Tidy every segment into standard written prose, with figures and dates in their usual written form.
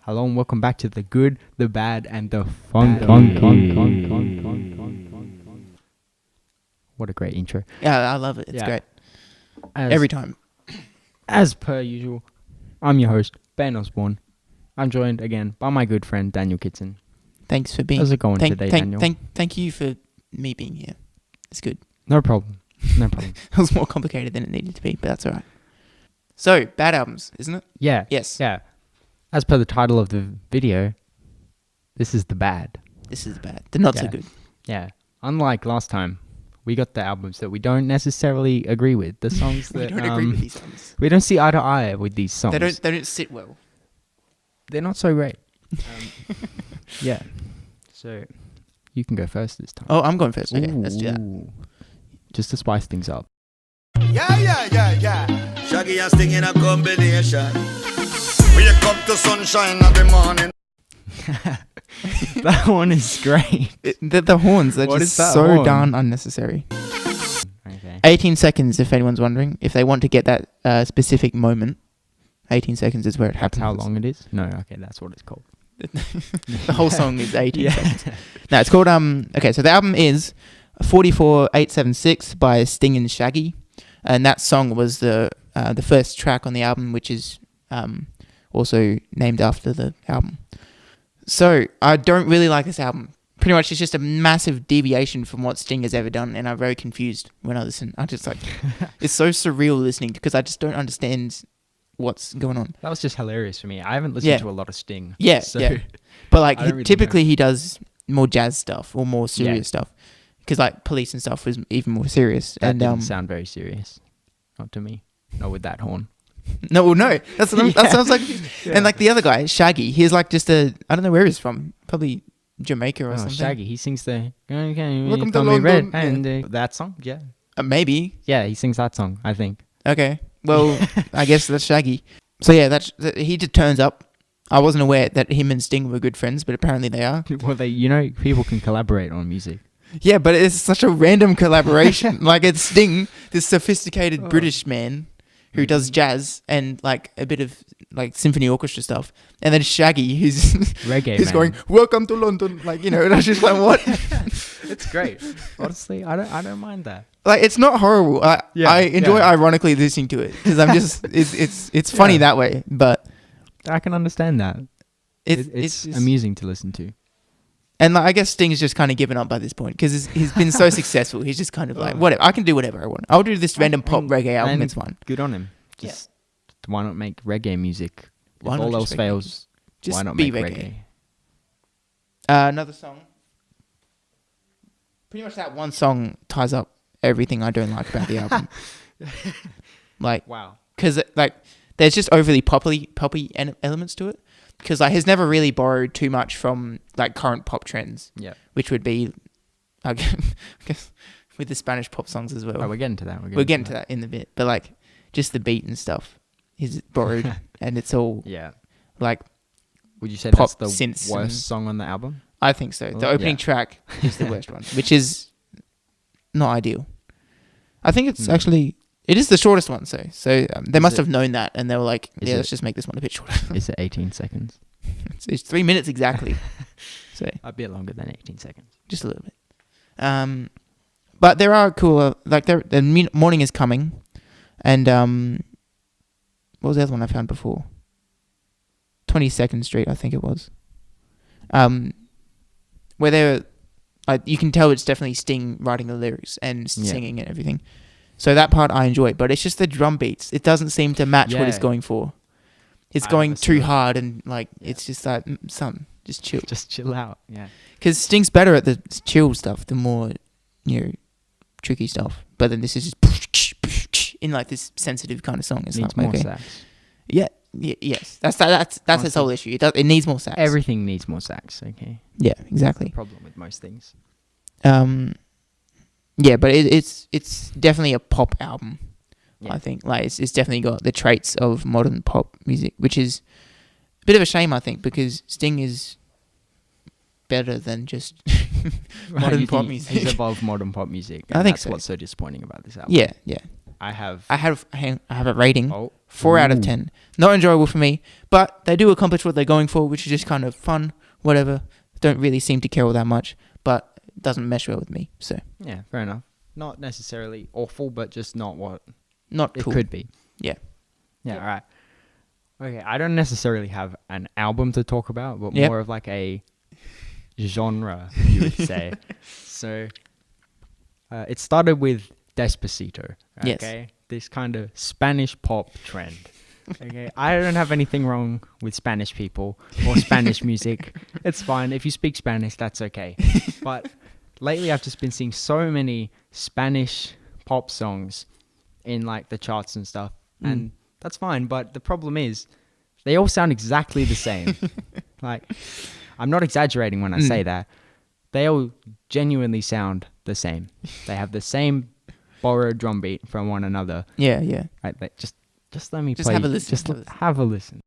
Hello and welcome back to the good, the bad, and the fun. What a great intro. Yeah, I love it. It's great. Every time. As per usual, I'm your host, Ben Osborne. I'm joined again by my good friend, Daniel Kitson. Thanks for being... How's it going today, Daniel? Thank you for me being here. It's good. No problem. No problem. It was more complicated than it needed to be, but that's all right. So, bad albums, isn't it? Yeah. Yes. Yeah. As per the title of the video, this is the bad. This is the bad. The not so good. Yeah. Unlike last time, we got the albums that we don't necessarily agree with. The songs that... we don't agree with these songs. We don't see eye to eye with these songs. They don't sit well. They're not so great. Yeah. So, you can go first this time. Oh, I'm going first. Okay, let's do that. Just to spice things up. Yeah. Shaggy and Sting in a combination. Wake up to sunshine every morning. That one is great. The horns are just so darn unnecessary. Okay. 18 seconds, if anyone's wondering. If they want to get that specific moment, 18 seconds is where it happens. That's how long it is? No, okay, that's what it's called. The whole song is 18 seconds. No, it's called... Okay, so the album is 44876 by Sting and Shaggy. And that song was the first track on the album, which is also named after the album. So, I don't really like this album. Pretty much, it's just a massive deviation from what Sting has ever done, and I'm very confused when I listen. I just it's so surreal listening, because I just don't understand what's going on. That was just hilarious for me. I haven't listened to a lot of Sting. Yeah, so yeah. But typically he does more jazz stuff or more serious stuff. Because Police and stuff was even more serious. That didn't sound very serious. Not to me. Not with that horn. No. That sounds like... Yeah. And the other guy, Shaggy, he's just I don't know where he's from. Probably Jamaica or something. Shaggy, he sings the... Welcome to London. And that song, yeah. Maybe. Yeah, he sings that song, I think. Okay. Well, I guess that's Shaggy. So yeah, he just turns up. I wasn't aware that him and Sting were good friends, but apparently they are. Well, people can collaborate on music. Yeah, but it's such a random collaboration. It's Sting, this sophisticated British man who does jazz and a bit of symphony orchestra stuff, and then Shaggy, who's reggae, who's going, "Welcome to London," and I was just what? It's great. Honestly, I don't mind that. It's not horrible. I enjoy ironically listening to it, because I'm just it's funny that way, but I can understand that. It's amusing to listen to. And I guess Sting's just kind of given up by this point, because he's been so successful. He's just kind of whatever. I can do whatever I want. I'll do this random pop reggae album. It's fine. Good on him. Just why not make reggae music? Why if all else fails, just why not be make reggae? Another song. Pretty much that one song ties up everything I don't like about the album. Wow. Because there's just overly poppy elements to it. Because he's never really borrowed too much from current pop trends. Yeah. Which would be, I guess, with the Spanish pop songs as well. Oh, we're getting to that. We're getting to that in a bit. But just the beat and stuff is borrowed, and it's all Would you say pop that's the worst song on the album? I think so. The opening track is the worst one, which is not ideal. I think it's actually... It is the shortest one, so they must have known that, and they were like, let's just make this one a bit shorter. Is it 18 seconds? It's 3 minutes exactly. So a bit longer than 18 seconds. Just a little bit. But there are cooler... the Morning is Coming, and... what was the other one I found before? 22nd Street, I think it was. Where they're... you can tell it's definitely Sting writing the lyrics and singing and everything. So that part I enjoy, but it's just the drum beats. It doesn't seem to match what it's going for. It's going too hard, and it's just just chill. Just chill out, yeah. Because Sting's better at the chill stuff, the more tricky stuff. But then this is just in this sensitive kind of song. It's needs not more sax. Yeah, yes. That's its whole issue. It needs more sax. Everything needs more sax. Okay. Yeah, exactly. That's the problem with most things. Yeah, but it's definitely a pop album. Yeah. I think it's definitely got the traits of modern pop music, which is a bit of a shame, I think, because Sting is better than just modern pop music. He's above modern pop music. I think that's so. What's so disappointing about this album. Yeah. I have. I have a rating. Oh. 4 out of Ooh. 10. Not enjoyable for me, but they do accomplish what they're going for, which is just kind of fun, whatever. Don't really seem to care all that much, but it doesn't mesh well with me. So Yeah, fair enough. Not necessarily awful, but just not what not it cool. could be. Yeah. Yeah, all right. Okay, I don't necessarily have an album to talk about, but Yep. more of like a genre, you would say. So, it started with Despacito. Yes. Okay, this kind of Spanish pop trend. Okay, I don't have anything wrong with Spanish people or Spanish music. It's fine if you speak Spanish. That's okay. But lately, I've just been seeing so many Spanish pop songs in like the charts and stuff, and that's fine. But the problem is, they all sound exactly the same. Like, I'm not exaggerating when I say that. They all genuinely sound the same. They have the same borrowed drum beat from one another. Yeah, yeah. Right, just let me Just play. have a listen, Just have a listen. have a listen.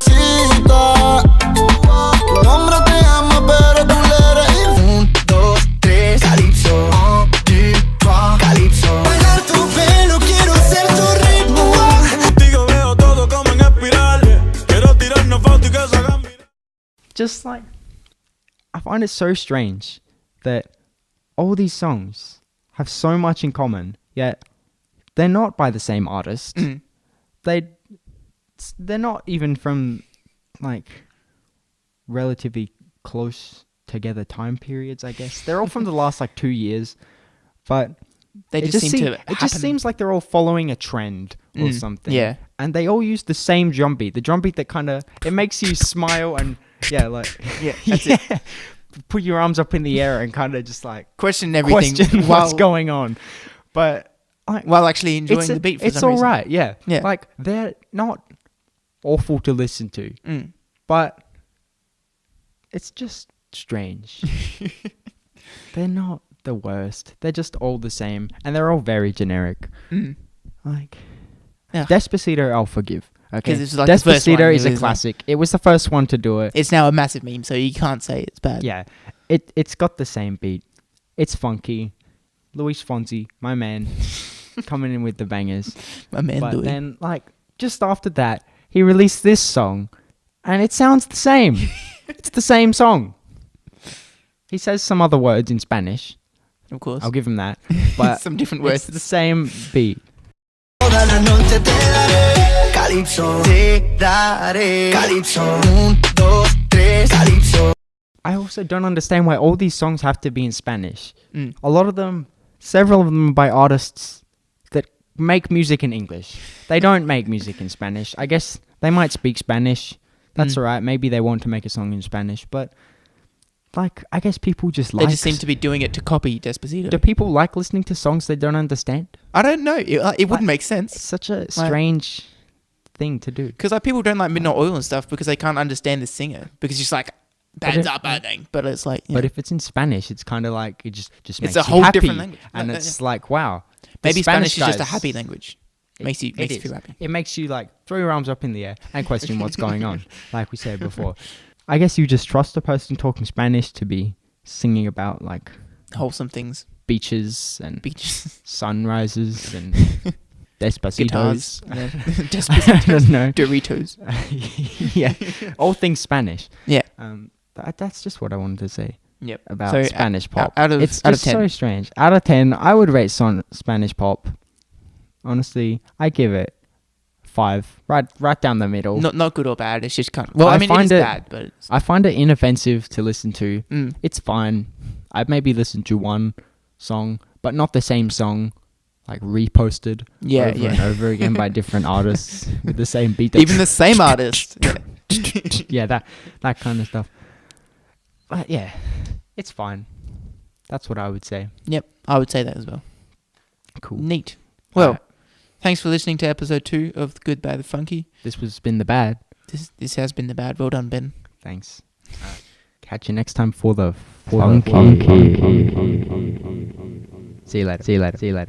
Chica, tu nombre te llama, pero tú le eres 1, 2, 3, Calypso, 1, 2, 3, Calypso. Bailar tu pelo, quiero ser tu ritmo. Contigo veo todo como en espiral. Quiero tirarnos fotos y que se hagan viral. Just like, I find it so strange that all these songs have so much in common, yet they're not by the same artist. They're not even from like relatively close together time periods, I guess. They're all from the last like 2 years, but They it just seem to it happen. just seems like they're all following a trend or something. Yeah. And they all use the same drum beat. The drum beat that kind of, it makes you smile and yeah, like Yeah, that's it. put your arms up in the air and kind of just like Question everything question what's going on. But like, while actually enjoying the beat for it's some all reason. right, yeah. Yeah. Like, they're not awful to listen to, Mm. but it's just strange. They're not the worst. They're just all the same, and they're all very generic. Mm. Like, Yeah. Despacito, I'll forgive. Okay, 'Cause it's like the first one, Despacito is isn't a it? classic. It was the first one to do it. It's now a massive meme, so you can't say it's bad. Yeah, it's got the same beat. It's funky. Luis Fonsi, my man, coming in with the bangers. My man But Louis. then, like, just after that, he released this song, and it sounds the same. It's the same song. He says some other words in Spanish. Of course. I'll give him that. But Some different it's words. the same beat. Toda la noche te daré Calypso, te daré Calypso, 1, 2, 3, Calypso. I also don't understand why all these songs have to be in Spanish. Mm. A lot of them, several of them are by artists that make music in English. They don't make music in Spanish. I guess they might speak Spanish. That's alright. Maybe they want to make a song in Spanish. But, like, I guess people just They like... just seem to be doing it to copy Despacito. Do people like listening to songs they don't understand? I don't know. It wouldn't make It's sense. such a strange thing to do. Because like people don't like Midnight Oil and stuff because they can't understand the singer. Because it's just like, bands are bang. But it's like, But if it's in Spanish, it's kind of like it just makes a you whole happy. different language. And No, it's like, wow. the maybe Spanish is just a guys- happy language. Makes you It is. feel happy. It makes you like throw your arms up in the air and question what's going on, like we said before. I guess you just trust a person talking Spanish to be singing about like Wholesome things. beaches and Beaches. sunrises and Despacitos. Guitars. I Despacito. don't know. Doritos. Yeah, all things Spanish. Yeah. That's just what I wanted to say Yep. about So, Spanish pop. out of- it's out of just 10. so strange. Out of 10, I would rate Spanish pop. Honestly, I give it 5, right down the middle. Not good or bad. It's just kind of... Well, I I mean, it find is it- bad, but... It's, I find it inoffensive to listen to. mm. It's fine. I've maybe listened to one song, but not the same song, like reposted Yeah, over and over again by different artists with the same beat. Even the same artist. Yeah. Yeah, that kind of stuff. But yeah, it's fine. That's what I would say. Yep, I would say that as well. Cool. Neat. Well, Alright. thanks for listening to episode 2 of The Good, Bad, The Funky. This has been the bad. This has been the bad. Well done, Ben. Thanks. Catch you next time for the Funky. See you later.